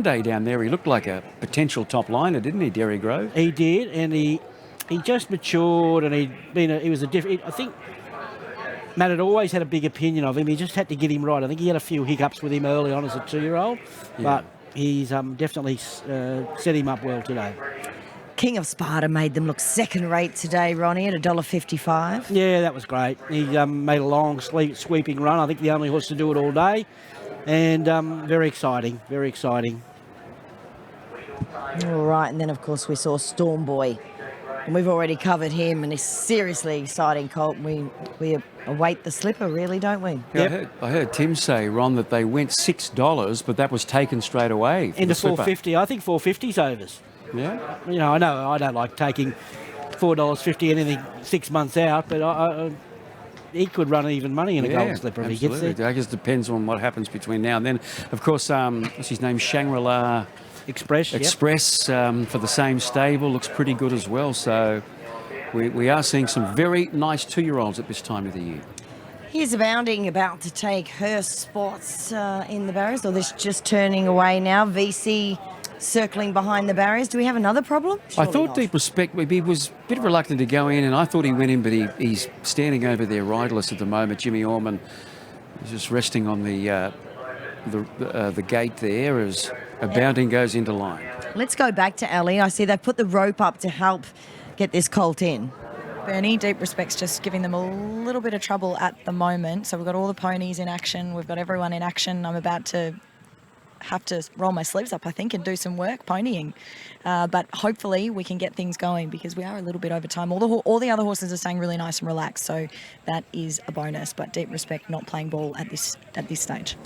day down there. He looked like a potential top liner, didn't he, Derry Grove? He did, and he just matured, and he was a different. I think Matt had always had a big opinion of him. He just had to get him right. I think he had a few hiccups with him early on as a 2-year-old, but he's definitely set him up well today. King of Sparta made them look second-rate today, Ronnie, at $1.55. Yeah, that was great. He made a long sweeping run. I think the only horse to do it all day, and very exciting, very exciting. All right, and then, of course, we saw Stormboy. And we've already covered him, and he's seriously exciting, Colt. We await the slipper, really, don't we? Yeah, I heard Tim say, Ron, that they went $6, but that was taken straight away. Into 450. I think 450's overs. Yeah. You know, I don't like taking $4.50 anything 6 months out, but he could run even money in a gold slipper if he gets there. I guess it depends on what happens between now and then. Of course, what's his name? Shangri-La Express for the same stable looks pretty good as well. So we are seeing some very nice 2-year-olds at this time of the year. Here's Abounding about to take her spots in the barriers, or this just turning away now. VC circling behind the barriers. Do we have another problem? Surely I thought not. Deep Respect, he was a bit reluctant to go in, and I thought he went in, but he's standing over there riderless at the moment. Jimmy Orman is just resting on the gate there as Abounding goes into line. Let's go back to Ali. I see they've put the rope up to help get this colt in. Bernie, Deep Respect's just giving them a little bit of trouble at the moment. So we've got all the ponies in action. We've got everyone in action. I'm about to have to roll my sleeves up, I think, and do some work ponying. But hopefully we can get things going because we are a little bit over time. All the other horses are staying really nice and relaxed, so that is a bonus. But Deep Respect not playing ball at this stage.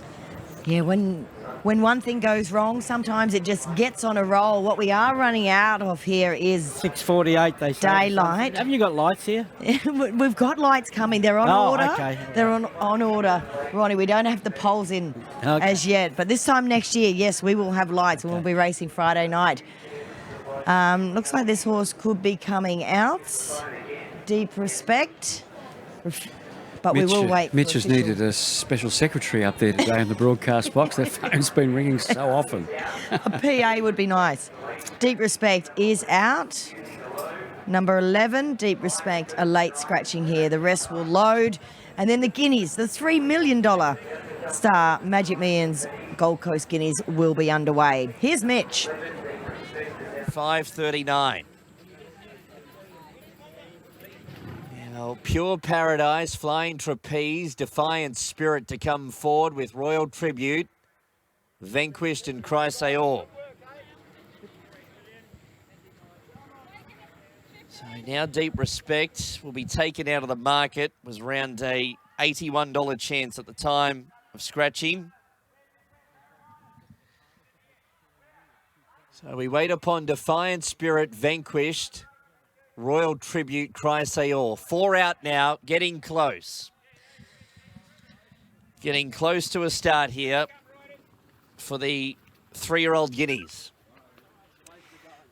Yeah, when one thing goes wrong, sometimes it just gets on a roll. What we are running out of here is 6:48. They say daylight. Haven't you got lights here? We've got lights coming. They're on order. Okay. They're on order, Ronnie. We don't have the poles in as yet, but this time next year, yes, we will have lights, and we'll be racing Friday night. Looks like this horse could be coming out. Deep Respect. But we will wait. Mitch has needed a special secretary up there today in the broadcast box. That phone's been ringing so often. A PA would be nice. Deep Respect is out. Number 11, Deep Respect, a late scratching here. The rest will load. And then the Guineas, the $3 million Star Magic Millions Gold Coast Guineas will be underway. Here's Mitch. 5:39. Pure Paradise, Flying Trapeze, Defiant Spirit to come forward with Royal Tribute, Vanquished and Chrysaor. So now Deep Respect will be taken out of the market. Was around a $81 chance at the time of scratching. So we wait upon Defiant Spirit, Vanquished, Royal Tribute, Chrysaor. 4 out now, getting close. Getting close to a start here for the 3-year-old Guineas.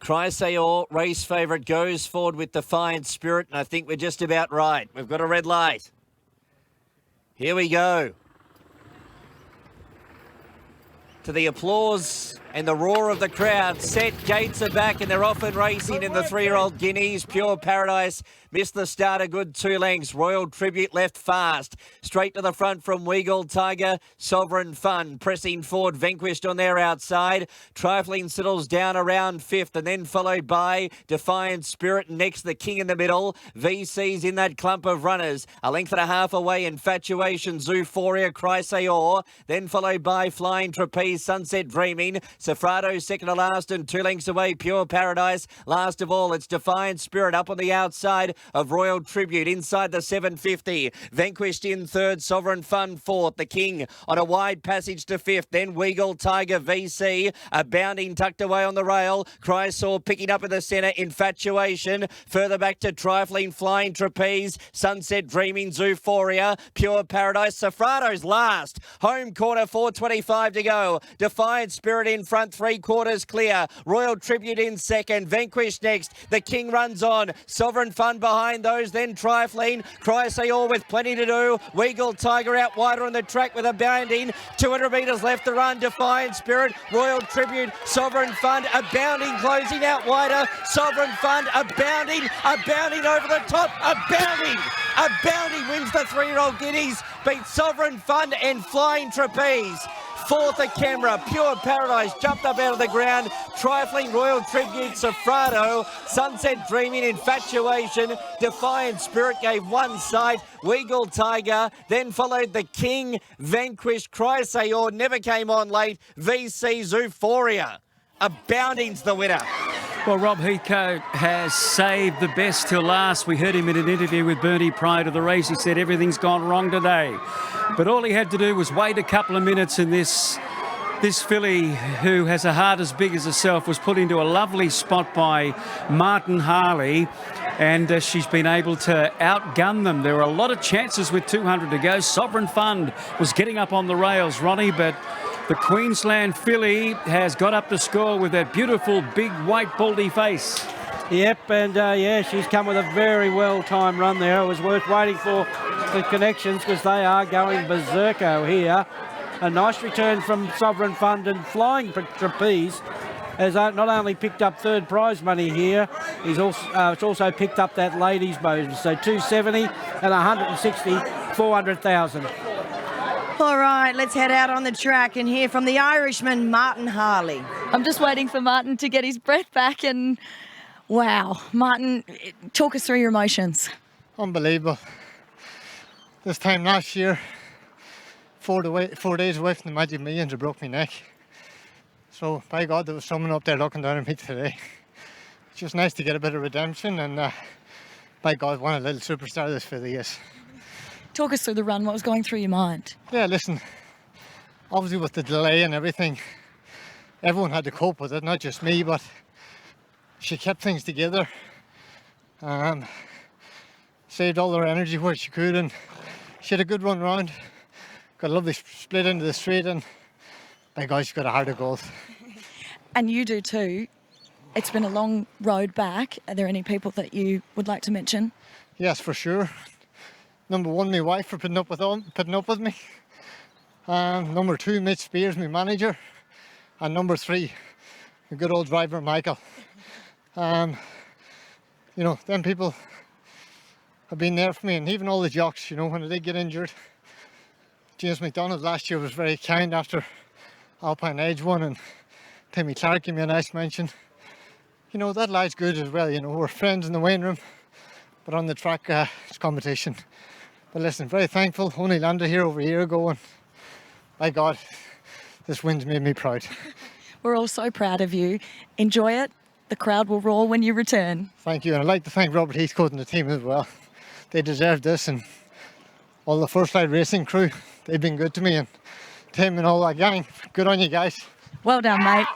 Chrysaor, race favourite, goes forward with Defiant Spirit, and I think we're just about right. We've got a red light. Here we go. To the applause and the roar of the crowd. Set, gates are back, and they're off and racing in the 3-year-old Guineas. Pure Paradise missed the start a good 2 lengths. Royal Tribute left fast. Straight to the front from Weagle Tiger. Sovereign Fun pressing forward. Vanquished on their outside. Trifling settles down around 5th, and then followed by Defiant Spirit. Next, the King in the middle. VC's in that clump of runners. A length and a half away. Infatuation, Zoophoria, Chrysaor. Then followed by Flying Trapeze, Sunset Dreaming. Safrado second to last and 2 lengths away. Pure Paradise. Last of all, it's Defiant Spirit up on the outside of Royal Tribute inside the 750. Vanquished in 3rd. Sovereign Fun 4th. The King on a wide passage to 5th. Then Weagle Tiger VC. Abounding tucked away on the rail. Chrysaor picking up in the centre. Infatuation. Further back to Trifling, Flying Trapeze. Sunset Dreaming, Zoophoria. Pure Paradise. Safrado's last. Home corner, 4:25 to go. Defiant Spirit in front. front, 3/4 clear. Royal Tribute in second. Vanquish next. The King runs on. Sovereign Fun behind those. Then Trifling. Chrysaor with plenty to do. Weagle Tiger out wider on the track with Abounding. 200 metres left to run. Defiant Spirit. Royal Tribute. Sovereign Fund. Abounding closing out wider. Sovereign Fund. Abounding. Abounding over the top. Abounding. Abounding wins the 3-year-old Guineas. Beats Sovereign Fund and Flying Trapeze. Fourth, a camera. Pure Paradise jumped up out of the ground. Trifling, Royal Tribute, Sofrado. Sunset Dreaming, Infatuation. Defiant Spirit gave one sight. Weagle Tiger. Then followed the King. Vanquish, Chrysaor. Never came on late. VC's Euphoria. Abounding's the winner. Well, Rob Heathcote has saved the best till last. We heard him in an interview with Bernie prior to the race. He said everything's gone wrong today. But all he had to do was wait a couple of minutes, and this filly, who has a heart as big as herself, was put into a lovely spot by Martin Harley, and she's been able to outgun them. There were a lot of chances with 200 to go. Sovereign Fund was getting up on the rails, Ronnie, but the Queensland filly has got up to score with that beautiful big white baldy face. Yep, and yeah, she's come with a very well-timed run there. It was worth waiting for the connections because they are going berserko here. A nice return from Sovereign Fund, and Flying Trapeze has not only picked up third prize money here, it's also picked up that ladies' bonus. So 270 and 160, 400,000. All right, let's head out on the track and hear from the Irishman, Martin Harley. I'm just waiting for Martin to get his breath back, and wow, Martin, talk us through your emotions. Unbelievable. This time last year, 4 days away from the Magic Millions, I broke my neck. So, by God, there was someone up there looking down at me today. It's just nice to get a bit of redemption, and by God, what a little superstar this filly is. Talk us through the run. What was going through your mind? Yeah, listen, obviously with the delay and everything, everyone had to cope with it, not just me, but she kept things together. Saved all her energy where she could, and she had a good run round. Got a lovely split into the straight, and by God, she's got a heart of gold. And you do too. It's been a long road back. Are there any people that you would like to mention? Yes, for sure. Number one, my wife for putting up with me. Number two, Mitch Spears, my manager. And number three, the good old driver, Michael. You know, them people have been there for me, and even all the jocks, you know, when I did get injured. James McDonald last year was very kind after Alpine Edge won, and Timmy Clark gave me a nice mention. You know, that lad's good as well, you know, we're friends in the weighing room, but on the track, it's competition. But listen, very thankful, only landed here over a year ago, and by God, this win's made me proud. We're all so proud of you. Enjoy it. The crowd will roar when you return. Thank you, and I'd like to thank Robert Heathcote and the team as well. They deserve this, and all the First Light Racing crew, they've been good to me, and Tim and all that gang, good on you guys. Well done, mate.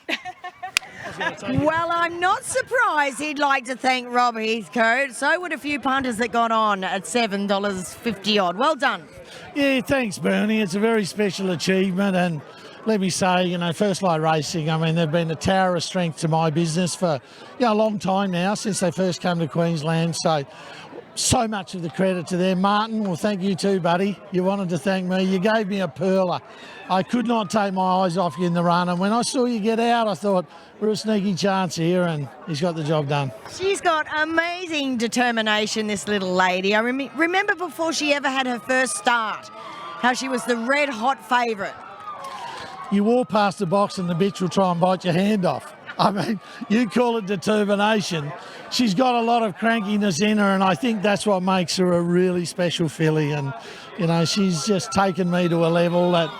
Well, I'm not surprised he'd like to thank Rob Heathcote. So would a few punters that got on at $7.50 odd. Well done. Yeah, thanks, Bernie. It's a very special achievement, and let me say, you know, First Light Racing, I mean, they've been a tower of strength to my business for, you know, a long time now, since they first came to Queensland. So much of the credit to them. Martin, well, thank you too, buddy. You wanted to thank me. You gave me a perler. I could not take my eyes off you in the run, and when I saw you get out, I thought, we're a sneaky chance here, and he's got the job done. She's got amazing determination, this little lady. I remember before she ever had her first start, how she was the red-hot favourite. You walk past the box and the bitch will try and bite your hand off. I mean, you call it determination. She's got a lot of crankiness in her, and I think that's what makes her a really special filly. And, you know, she's just taken me to a level that,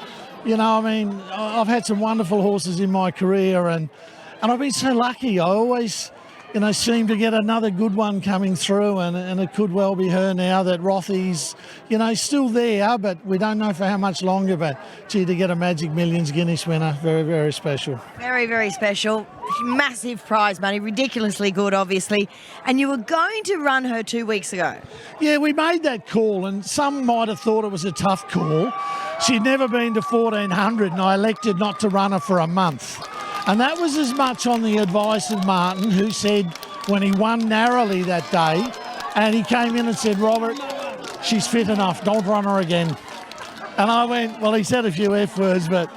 you know, I mean, I've had some wonderful horses in my career, and I've been so lucky. I always, you know, seem to get another good one coming through, and it could well be her now. That Rothy's, you know, still there, but we don't know for how much longer. But gee, to get a Magic Millions Guinness winner, very, very special. Very, very special. Massive prize money, ridiculously good, obviously. And you were going to run her 2 weeks ago. Yeah, we made that call, and some might have thought it was a tough call. She'd never been to 1400, and I elected not to run her for a month. And that was as much on the advice of Martin, who said when he won narrowly that day, and he came in and said, Robert, she's fit enough, don't run her again. And I went, well, he said a few F words, but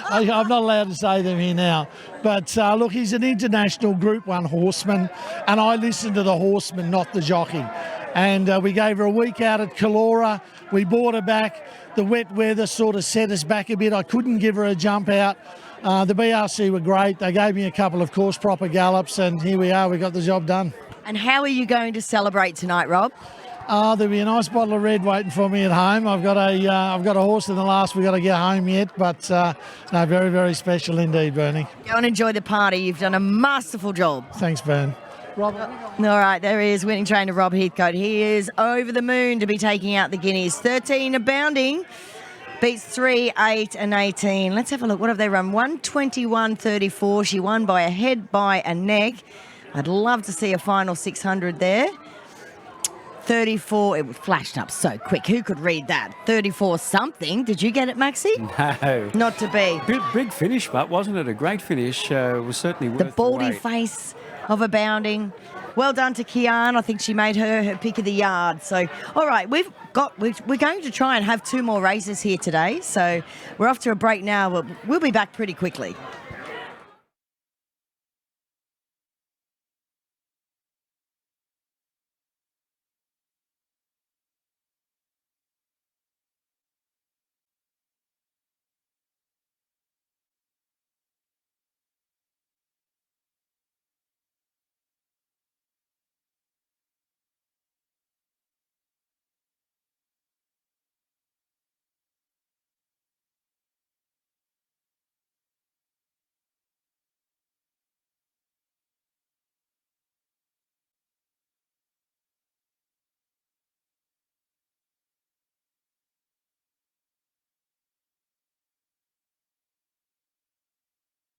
I'm not allowed to say them here now. But look, he's an international Group 1 horseman, and I listened to the horseman, not the jockey. And we gave her a week out at Calora. We brought her back. The wet weather sort of set us back a bit. I couldn't give her a jump out. The BRC were great. They gave me a couple of course proper gallops, and here we are. We got the job done. And how are you going to celebrate tonight, Rob? There'll be a nice bottle of red waiting for me at home. I've got a horse in the last. We've got to get home yet, but no, very, very special indeed, Bernie. Go and enjoy the party. You've done a masterful job. Thanks, Bern. Rob. All right, there he is, winning trainer Rob Heathcote. He is over the moon to be taking out the Guineas. 13 Abounding. Beats 3, 8 and 18. Let's have a look. What have they run? 121.34. She won by a head, by a neck. I'd love to see a final 600 there. 34. It flashed up so quick. Who could read that? 34 something. Did you get it, Maxie? No. Not to be. Big finish, but wasn't it a great finish? It was certainly worth The baldy wait. face of Abounding. Well done to Kian. I think she made her pick of the yard. So, all right, we're going to try and have 2 more races here today. So we're off to a break now, but we'll be back pretty quickly.